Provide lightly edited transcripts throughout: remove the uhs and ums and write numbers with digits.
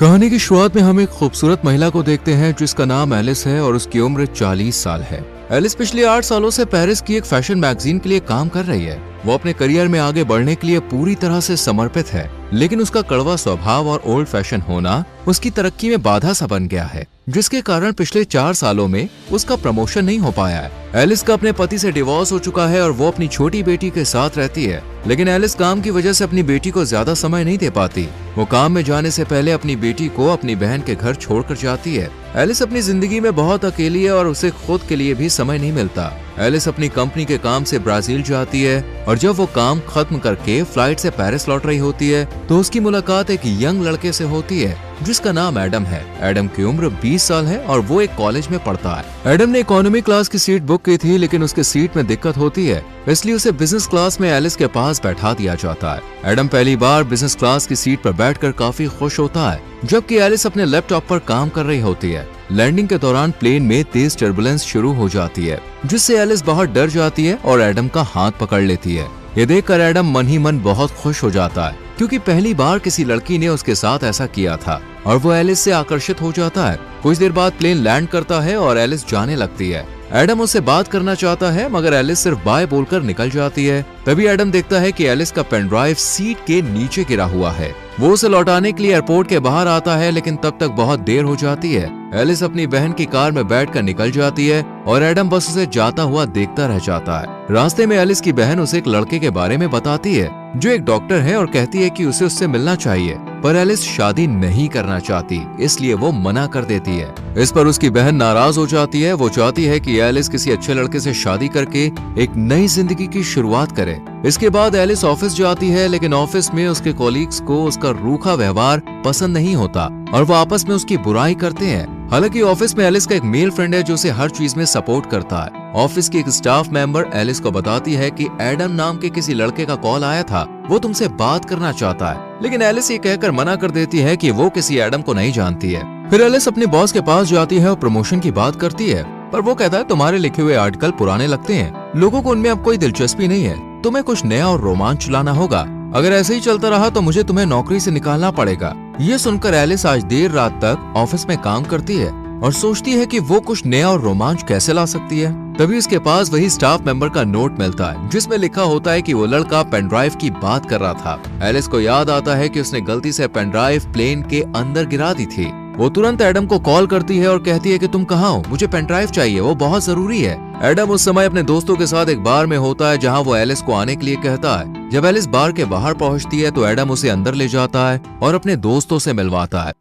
कहानी की शुरुआत में हम एक खूबसूरत महिला को देखते हैं जिसका नाम एलिस है और उसकी उम्र 40 साल है। एलिस पिछले 8 सालों से पेरिस की एक फैशन मैगजीन के लिए काम कर रही है। वो अपने करियर में आगे बढ़ने के लिए पूरी तरह से समर्पित है, लेकिन उसका कड़वा स्वभाव और ओल्ड फैशन होना उसकी तरक्की में बाधा सा बन गया है, जिसके कारण पिछले 4 सालों में उसका प्रमोशन नहीं हो पाया है। एलिस का अपने पति से डिवोर्स हो चुका है और वो अपनी छोटी बेटी के साथ रहती है, लेकिन एलिस काम की वजह से अपनी बेटी को ज्यादा समय नहीं दे पाती। वो काम में जाने से पहले अपनी बेटी को अपनी बहन के घर छोड़कर जाती है। एलिस अपनी जिंदगी में बहुत अकेली है और उसे खुद के लिए भी समय नहीं मिलता। एलिस अपनी कंपनी के काम से ब्राजील जाती है और जब वो काम खत्म करके फ्लाइट से पेरिस लौट रही होती है तो उसकी मुलाकात एक यंग लड़के से होती है जिसका नाम एडम है। एडम की उम्र 20 साल है और वो एक कॉलेज में पढ़ता है। एडम ने इकोनॉमी क्लास की सीट बुक की थी, लेकिन उसके सीट में दिक्कत होती है, इसलिए उसे बिजनेस क्लास में एलिस के पास बैठा दिया जाता है। एडम पहली बार बिजनेस क्लास की सीट पर बैठकर काफी खुश होता है, जबकि एलिस अपने लैपटॉप पर काम कर रही होती है। लैंडिंग के दौरान प्लेन में तेज टर्बुलेंस शुरू हो जाती है, जिससे एलिस बहुत डर जाती है और एडम का हाथ पकड़ लेती है। ये देखकर एडम मन ही मन बहुत खुश हो जाता है, क्योंकि पहली बार किसी लड़की ने उसके साथ ऐसा किया था और वो एलिस से आकर्षित हो जाता है। कुछ देर बाद प्लेन लैंड करता है और एलिस जाने लगती है। एडम उससे बात करना चाहता है, मगर एलिस सिर्फ बाय बोलकर निकल जाती है। तभी एडम देखता है कि एलिस का पेन ड्राइव सीट के नीचे गिरा हुआ है। वो उसे लौटाने के लिए एयरपोर्ट के बाहर आता है, लेकिन तब तक बहुत देर हो जाती है। एलिस अपनी बहन की कार में बैठकर निकल जाती है और एडम बस उसे जाता हुआ देखता रह जाता है। रास्ते में एलिस की बहन उसे एक लड़के के बारे में बताती है जो एक डॉक्टर है और कहती है कि उसे उससे मिलना चाहिए, पर एलिस शादी नहीं करना चाहती, इसलिए वो मना कर देती है। इस पर उसकी बहन नाराज हो जाती है। वो चाहती है कि एलिस किसी अच्छे लड़के से शादी करके एक नई जिंदगी की शुरुआत करे। इसके बाद एलिस ऑफिस जाती है, लेकिन ऑफिस में उसके कॉलीग्स को उसका रूखा व्यवहार पसंद नहीं होता और वो आपस में उसकी बुराई करते हैं। हालांकि ऑफिस में एलिस का एक मेल फ्रेंड है जो उसे हर चीज में सपोर्ट करता है। ऑफिस की एक स्टाफ मेंबर एलिस को बताती है कि एडम नाम के किसी लड़के का कॉल आया था, वो तुमसे बात करना चाहता है, लेकिन एलिस ये कहकर मना कर देती है कि वो किसी एडम को नहीं जानती है। फिर एलिस अपने बॉस के पास जाती है और प्रमोशन की बात करती है, पर वो कहता है तुम्हारे लिखे हुए आर्टिकल पुराने लगते हैं, लोगों को उनमें अब कोई दिलचस्पी नहीं है, तुम्हें कुछ नया और रोमांच लाना होगा। अगर ऐसे ही चलता रहा तो मुझे तुम्हें नौकरी से निकालना पड़ेगा। ये सुनकर एलिस आज देर रात तक ऑफिस में काम करती है और सोचती है कि वो कुछ नया और रोमांच कैसे ला सकती है। तभी उसके पास वही स्टाफ मेंबर का नोट मिलता है जिसमें लिखा होता है कि वो लड़का पेन ड्राइव की बात कर रहा था। एलिस को याद आता है कि उसने गलती से पेन ड्राइव प्लेन के अंदर गिरा दी थी। वो तुरंत एडम को कॉल करती है और कहती है कि तुम कहाँ हो, मुझे पेन ड्राइव चाहिए, वो बहुत जरूरी है। एडम उस समय अपने दोस्तों के साथ एक बार में होता है जहाँ वो एलिस को आने के लिए कहता है। जब एलिस बार के बाहर पहुँचती है तो एडम उसे अंदर ले जाता है और अपने दोस्तों से मिलवाता है।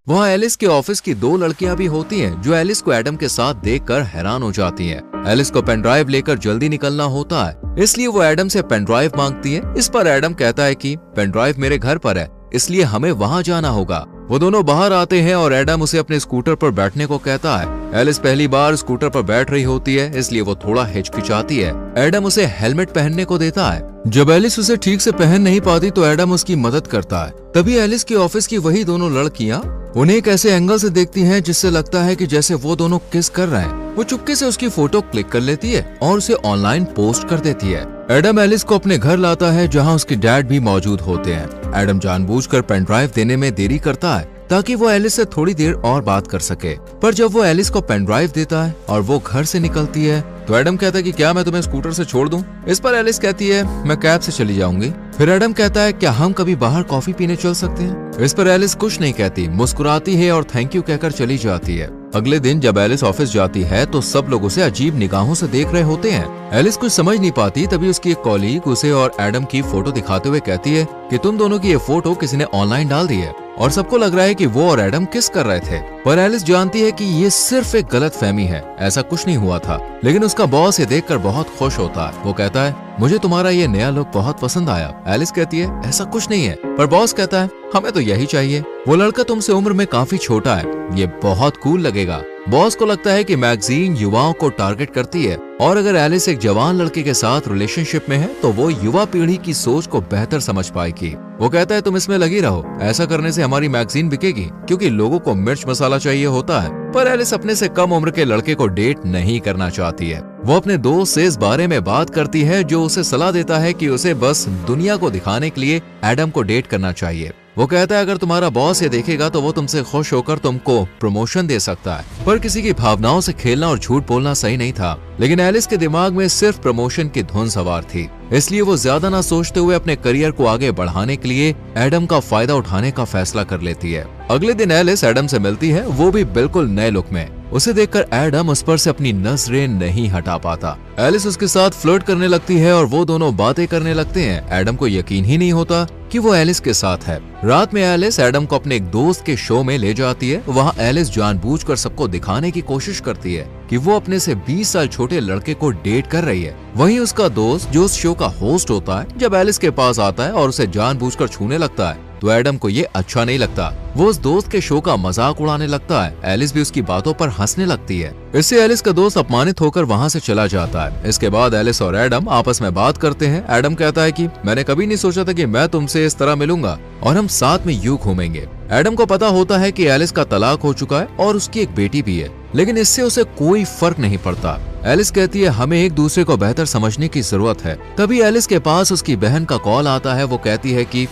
वहाँ एलिस के ऑफिस की 2 लड़कियां भी होती हैं जो एलिस को एडम के साथ देखकर हैरान हो जाती हैं। एलिस को पेन ड्राइव लेकर जल्दी निकलना होता है, इसलिए वो एडम से पेन ड्राइव मांगती है। इस पर एडम कहता है कि पेन ड्राइव मेरे घर पर है, इसलिए हमें वहाँ जाना होगा। वो दोनों बाहर आते हैं और एडम उसे अपने स्कूटर पर बैठने को कहता है। एलिस पहली बार स्कूटर पर बैठ रही होती है, इसलिए वो थोड़ा हिचकिचाती है। एडम उसे हेलमेट पहनने को देता है। जब एलिस उसे ठीक से पहन नहीं पाती तो एडम उसकी मदद करता है। तभी एलिस की ऑफिस की वही दोनों लड़कियां उन्हें एक ऐसे एंगल से देखती हैं जिससे लगता है कि जैसे वो दोनों किस कर रहे हैं। वो चुपके से उसकी फोटो क्लिक कर लेती है और उसे ऑनलाइन पोस्ट कर देती है। एडम एलिस को अपने घर लाता है जहाँ उसके डैड भी मौजूद होते हैं। एडम जानबूझकर पेन ड्राइव देने में देरी करता है ताकि वो एलिस से थोड़ी देर और बात कर सके, पर जब वो एलिस को पेन ड्राइव देता है और वो घर से निकलती है तो एडम कहता है कि क्या मैं तुम्हें स्कूटर से छोड़ दूं? इस पर एलिस कहती है मैं कैब से चली जाऊंगी। फिर एडम कहता है क्या हम कभी बाहर कॉफी पीने चल सकते हैं? इस पर एलिस कुछ नहीं कहती, मुस्कुराती है और थैंक यू कहकर चली जाती है। अगले दिन जब एलिस ऑफिस जाती है तो सब लोग उसे अजीब निगाहों से देख रहे होते हैं। एलिस कुछ समझ नहीं पाती, तभी उसकी एक कॉलीग उसे और एडम की फोटो दिखाते हुए कहती है कि तुम दोनों की ये फोटो किसी ने ऑनलाइन डाल दी है और सबको लग रहा है कि वो और एडम किस कर रहे थे। पर एलिस जानती है कि ये सिर्फ एक गलतफहमी है, ऐसा कुछ नहीं हुआ था। लेकिन उसका बॉस ये देखकर बहुत खुश होता है। वो कहता है मुझे तुम्हारा ये नया लुक बहुत पसंद आया। एलिस कहती है ऐसा कुछ नहीं है, पर बॉस कहता है हमें तो यही चाहिए। वो लड़का तुमसे उम्र में काफी छोटा है, ये बहुत कूल लगेगा। बॉस को लगता है कि मैगजीन युवाओं को टारगेट करती है और अगर एलिस एक जवान लड़के के साथ रिलेशनशिप में है तो वो युवा पीढ़ी की सोच को बेहतर समझ पाएगी। वो कहता है तुम इसमें लगी रहो, ऐसा करने से हमारी मैगजीन बिकेगी क्योंकि लोगों को मिर्च मसाला चाहिए होता है। पर एलिस अपने से कम उम्र के लड़के को डेट नहीं करना चाहती है। वो अपने दोस्त से इस बारे में बात करती है जो उसे सलाह देता है कि उसे बस दुनिया को दिखाने के लिए एडम को डेट करना चाहिए। वो कहता है अगर तुम्हारा बॉस ये देखेगा तो वो तुमसे खुश होकर तुमको प्रमोशन दे सकता है। पर किसी की भावनाओं से खेलना और झूठ बोलना सही नहीं था, लेकिन एलिस के दिमाग में सिर्फ प्रमोशन की धुन सवार थी, इसलिए वो ज्यादा ना सोचते हुए अपने करियर को आगे बढ़ाने के लिए एडम का फायदा उठाने का फैसला कर लेती है। अगले दिन एलिस एडम से मिलती है, वो भी बिल्कुल नए लुक में। उसे देखकर एडम उस पर से अपनी नजरें नहीं हटा पाता। एलिस उसके साथ फ्लर्ट करने लगती है और वो दोनों बातें करने लगते हैं। एडम को यकीन ही नहीं होता कि वो एलिस के साथ है। रात में एलिस एडम को अपने एक दोस्त के शो में ले जाती है। वहाँ एलिस जानबूझकर सबको दिखाने की कोशिश करती है कि वो अपने से 20 साल छोटे लड़के को डेट कर रही है। वहीं उसका दोस्त जो उस शो का होस्ट होता है, जब एलिस के पास आता है और उसे जानबूझकर छूने लगता है तो एडम को ये अच्छा नहीं लगता। वो उस दोस्त के शो का मजाक उड़ाने लगता है। एलिस भी उसकी बातों पर हंसने लगती है। इससे एलिस का दोस्त अपमानित होकर वहाँ से चला जाता है। इसके बाद एलिस और एडम आपस में बात करते हैं। एडम कहता है कि मैंने कभी नहीं सोचा था कि मैं तुमसे इस तरह मिलूंगा और हम साथ में यूं घूमेंगे। एडम को पता होता है कि एलिस का तलाक हो चुका है और उसकी एक बेटी भी है, लेकिन इससे उसे कोई फर्क नहीं पड़ता। एलिस कहती है हमें एक दूसरे को बेहतर समझने की जरूरत है। तभी एलिस के पास उसकी बहन का कॉल आता है। वो कहती है कि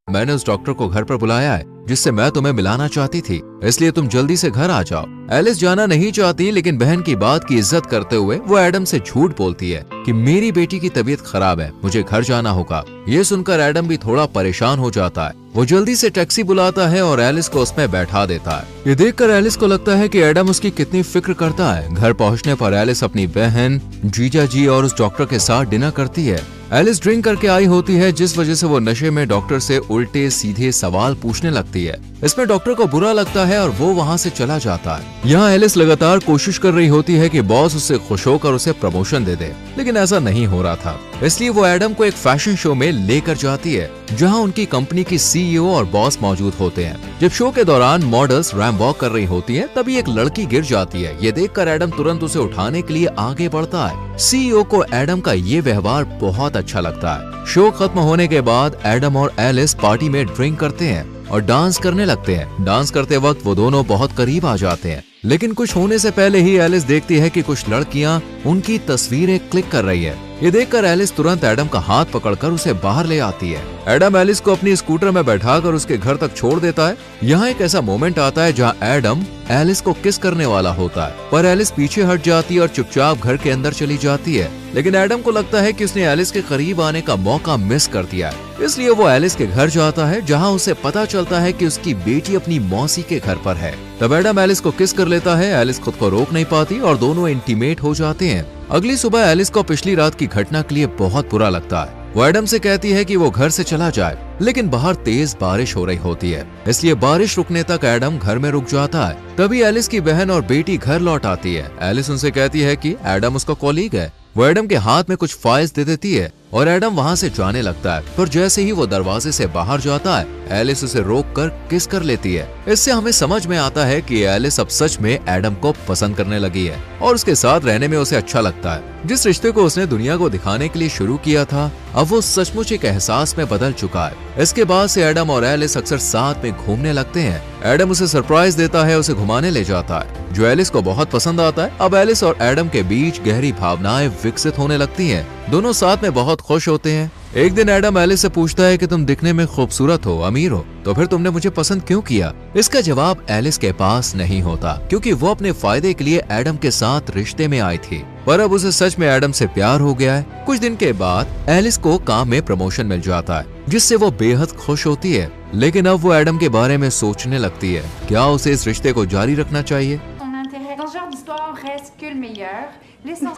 मैंने उस डॉक्टर को घर पर बुलाया है जिससे मैं तुम्हें मिलाना चाहती थी, इसलिए तुम जल्दी से घर आ जाओ। एलिस जाना नहीं चाहती, लेकिन बहन की बात की इज्जत करते हुए वो एडम से झूठ बोलती है कि मेरी बेटी की तबीयत खराब है, मुझे घर जाना होगा। ये सुनकर एडम भी थोड़ा परेशान हो जाता है। वो जल्दी से टैक्सी बुलाता है और एलिस को उसमें बैठा देता है। ये देखकर एलिस को लगता है कि एडम उसकी कितनी फिक्र करता है। घर पहुंचने पर एलिस अपनी बहन, जीजा जी और उस डॉक्टर के साथ डिनर करती है। एलिस ड्रिंक करके आई होती है, जिस वजह से वो नशे में डॉक्टर से उल्टे सीधे सवाल पूछने लगती है। इसमें डॉक्टर को बुरा लगता है और वो वहाँ से चला जाता है। यहाँ एलिस लगातार कोशिश कर रही होती है कि बॉस उससे खुश होकर उसे प्रमोशन दे दे, लेकिन ऐसा नहीं हो रहा था। इसलिए वो एडम को एक फैशन शो में लेकर जाती है जहाँ उनकी कंपनी की सीईओ और बॉस मौजूद होते हैं। जब शो के दौरान मॉडल्स रैंप वॉक कर रही होती है, तभी एक लड़की गिर जाती है। ये देखकर एडम तुरंत उसे उठाने के लिए आगे बढ़ता है। सीईओ को एडम का ये व्यवहार बहुत अच्छा लगता है। शो खत्म होने के बाद एडम और एलिस पार्टी में ड्रिंक करते हैं और डांस करने लगते हैं। डांस करते वक्त वो दोनों बहुत करीब आ जाते हैं, लेकिन कुछ होने से पहले ही एलिस देखती है कि कुछ लड़कियां उनकी तस्वीरें क्लिक कर रही है। ये देखकर एलिस तुरंत एडम का हाथ पकड़कर उसे बाहर ले आती है। एडम एलिस को अपनी स्कूटर में बैठाकर उसके घर तक छोड़ देता है। यहाँ एक ऐसा मोमेंट आता है जहाँ एडम एलिस को किस करने वाला होता है, पर एलिस पीछे हट जाती है और चुपचाप घर के अंदर चली जाती है। लेकिन एडम को लगता है कि उसने एलिस के करीब आने का मौका मिस कर दिया है, इसलिए वो एलिस के घर जाता है जहाँ उसे पता चलता है कि उसकी बेटी अपनी मौसी के घर पर है। तब एडम एलिस को किस कर लेता है। एलिस खुद को रोक नहीं पाती और दोनों इंटीमेट हो जाते हैं। अगली सुबह एलिस को पिछली रात की घटना के लिए बहुत बुरा लगता है। वो एडम से कहती है कि वो घर से चला जाए, लेकिन बाहर तेज बारिश हो रही होती है, इसलिए बारिश रुकने तक एडम घर में रुक जाता है। तभी एलिस की बहन और बेटी घर लौट आती है। एलिस उनसे कहती है कि एडम उसका कॉलीग है। वो एडम के हाथ में कुछ फाइल्स दे देती है और एडम वहाँ से जाने लगता है, पर जैसे ही वो दरवाजे से बाहर जाता है, एलिस उसे रोककर किस कर लेती है। इससे हमें समझ में आता है कि एलिस अब सच में एडम को पसंद करने लगी है और उसके साथ रहने में उसे अच्छा लगता है। जिस रिश्ते को उसने दुनिया को दिखाने के लिए शुरू किया था, अब वो सचमुच एक एहसास में बदल चुका है। इसके बाद से एडम और एलिस अक्सर साथ में घूमने लगते हैं। एडम उसे सरप्राइज देता है, उसे घुमाने ले जाता है, जो एलिस को बहुत पसंद आता है। अब एलिस और एडम के बीच गहरी भावनाएं विकसित होने लगती हैं। दोनों साथ में बहुत खुश होते हैं। एक दिन एडम एलिस से पूछता है कि तुम दिखने में खूबसूरत हो, अमीर हो, तो फिर तुमने मुझे पसंद क्यों किया? इसका जवाब एलिस के पास नहीं होता, क्योंकि वो अपने फायदे के लिए एडम के साथ रिश्ते में आई थी, पर अब उसे सच में एडम से प्यार हो गया है। कुछ दिन के बाद एलिस को काम में प्रमोशन मिल जाता है, जिससे वो बेहद खुश होती है। लेकिन अब वो एडम के बारे में सोचने लगती है, क्या उसे इस रिश्ते को जारी रखना चाहिए?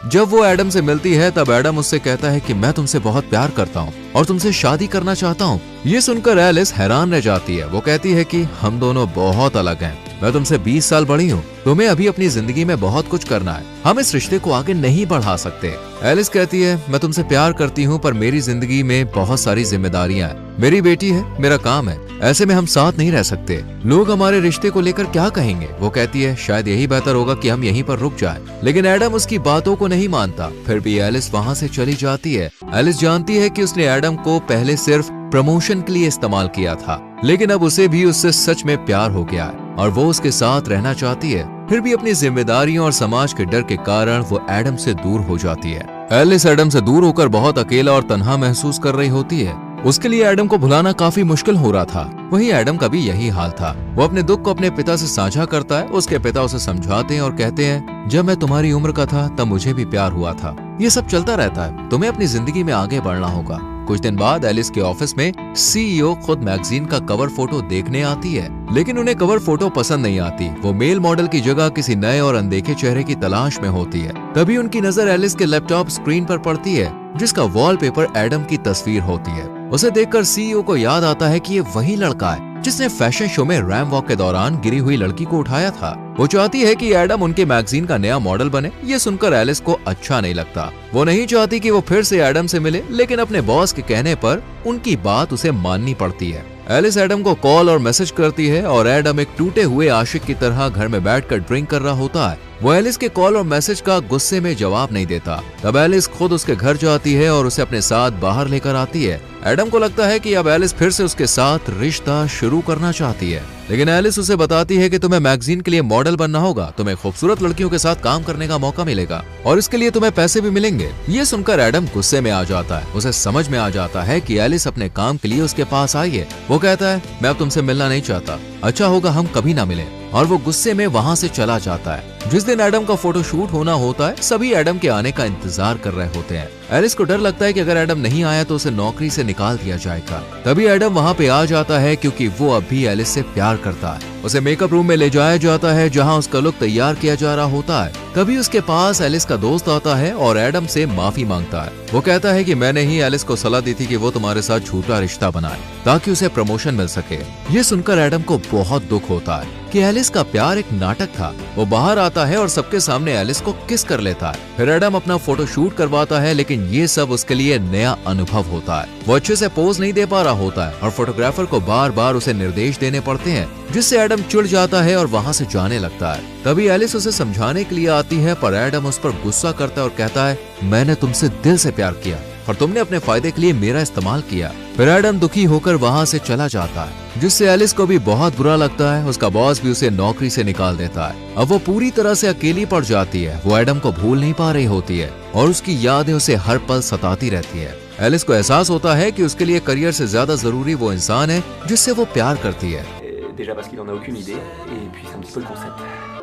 जब वो एडम से मिलती है, तब एडम उससे कहता है कि मैं तुमसे बहुत प्यार करता हूँ और तुमसे शादी करना चाहता हूँ। ये सुनकर एलिस हैरान रह जाती है। वो कहती है कि हम दोनों बहुत अलग हैं, मैं तुमसे 20 साल बड़ी हूँ, तुम्हें अभी अपनी जिंदगी में बहुत कुछ करना है, हम इस रिश्ते को आगे नहीं बढ़ा सकते। एलिस कहती है, मैं तुमसे प्यार करती हूँ पर मेरी जिंदगी में बहुत सारी जिम्मेदारियां हैं, मेरी बेटी है, मेरा काम है, ऐसे में हम साथ नहीं रह सकते, लोग हमारे रिश्ते को लेकर क्या कहेंगे। वो कहती है, शायद यही बेहतर होगा कि हम यहीं पर रुक जाएं। लेकिन एडम उसकी बातों को नहीं मानता, फिर भी एलिस वहाँ से चली जाती है। एलिस जानती है कि उसने एडम को पहले सिर्फ प्रमोशन के लिए इस्तेमाल किया था, लेकिन अब उसे भी उससे सच में प्यार हो गया है और वो उसके साथ रहना चाहती है। फिर भी अपनी जिम्मेदारियों और समाज के डर के कारण वो एडम से दूर हो जाती है। एलिस एडम से दूर होकर बहुत अकेला और तन्हा महसूस कर रही होती है। उसके लिए एडम को भुलाना काफी मुश्किल हो रहा था। वहीं एडम का भी यही हाल था। वो अपने दुख को अपने पिता से साझा करता है। उसके पिता उसे समझाते हैं और कहते हैं, जब मैं तुम्हारी उम्र का था तब मुझे भी प्यार हुआ था। ये सब चलता रहता है, तुम्हें अपनी जिंदगी में आगे बढ़ना होगा। कुछ दिन बाद एलिस के ऑफिस में सीईओ खुद मैगजीन का कवर फोटो देखने आती है, लेकिन उन्हें कवर फोटो पसंद नहीं आती। वो मेल मॉडल की जगह किसी नए और अनदेखे चेहरे की तलाश में होती है। तभी उनकी नजर एलिस के लैपटॉप स्क्रीन पर पड़ती है, जिसका वॉलपेपर एडम की तस्वीर होती है। उसे देखकर सीईओ को याद आता है कि ये वही लड़का है जिसने फैशन शो में रैम वॉक के दौरान गिरी हुई लड़की को उठाया था। वो चाहती है कि एडम उनके मैगजीन का नया मॉडल बने। ये सुनकर एलिस को अच्छा नहीं लगता। वो नहीं चाहती कि वो फिर से एडम से मिले, लेकिन अपने बॉस के कहने पर उनकी बात उसे माननी पड़ती है। एलिस एडम को कॉल और मैसेज करती है और एडम एक टूटे हुए आशिक की तरह घर में बैठकर ड्रिंक कर रहा होता है। वो एलिस के कॉल और मैसेज का गुस्से में जवाब नहीं देता। तब एलिस खुद उसके घर जाती है और उसे अपने साथ बाहर लेकर आती है। एडम को लगता है कि अब एलिस फिर से उसके साथ रिश्ता शुरू करना चाहती है, लेकिन एलिस उसे बताती है कि तुम्हें मैगजीन के लिए मॉडल बनना होगा, तुम्हें खूबसूरत लड़कियों के साथ काम करने का मौका मिलेगा और इसके लिए तुम्हें पैसे भी मिलेंगे। ये सुनकर एडम गुस्से में आ जाता है। उसे समझ में आ जाता है कि एलिस अपने काम के लिए उसके पास आई है। वो कहता है, मैं अब तुमसे मिलना नहीं चाहता, अच्छा होगा हम कभी ना मिले, और वो गुस्से में वहाँ से चला जाता है। जिस दिन एडम का फोटोशूट होना होता है, सभी एडम के आने का इंतजार कर रहे होते हैं। एलिस को डर लगता है कि अगर एडम नहीं आया तो उसे नौकरी से निकाल दिया जाएगा। तभी एडम वहाँ पे आ जाता है क्योंकि वो अब भी एलिस से प्यार करता है। उसे मेकअप रूम में ले जाया जाता है जहाँ उसका लुक तैयार किया जा रहा होता है। तभी उसके पास एलिस का दोस्त आता है और एडम से माफी मांगता है। वो कहता है कि मैंने ही एलिस को सलाह दी थी कि वो तुम्हारे साथ झूठा रिश्ता बनाए ताकि उसे प्रमोशन मिल सके। ये सुनकर एडम को बहुत दुख होता है कि एलिस का प्यार एक नाटक था। वो बाहर आता है और सबके सामने एलिस को किस कर लेता है। फिर एडम अपना फोटो शूट करवाता है, लेकिन ये सब उसके लिए नया अनुभव होता है। वो अच्छे से पोज नहीं दे पा रहा होता है और फोटोग्राफर को बार बार उसे निर्देश देने पड़ते हैं, जिससे एडम चिढ़ जाता है और वहाँ से जाने लगता है। तभी एलिस उसे समझाने के लिए आती है, पर एडम उस पर गुस्सा करता है और कहता है, मैंने तुमसे दिल से प्यार किया और तुमने अपने फायदे के लिए मेरा इस्तेमाल किया। फिर एडम दुखी होकर वहाँ से चला जाता है, जिससे एलिस को भी बहुत बुरा लगता है। उसका बॉस भी उसे नौकरी से निकाल देता है। अब वो पूरी तरह से अकेली पड़ जाती है। वो एडम को भूल नहीं पा रही होती है और उसकी यादें उसे हर पल सताती रहती है। एलिस को एहसास होता है कि उसके लिए करियर से ज्यादा जरूरी वो इंसान है जिससे वो प्यार करती है।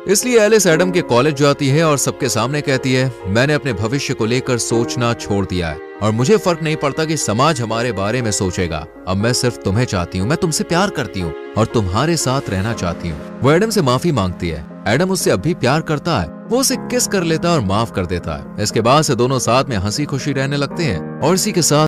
इसलिए एलिस एडम के कॉलेज जाती है और सबके सामने कहती है, मैंने अपने भविष्य को लेकर सोचना छोड़ दिया है और मुझे फर्क नहीं पड़ता कि समाज हमारे बारे में सोचेगा। अब मैं सिर्फ तुम्हें चाहती हूँ, मैं तुमसे प्यार करती हूँ और तुम्हारे साथ रहना चाहती हूँ। वो एडम से माफी मांगती है। एडम उससे अब भी प्यार करता है। वो उसे किस कर लेता है और माफ कर देता है। इसके बाद से दोनों साथ में हंसी खुशी रहने लगते हैं और इसी के साथ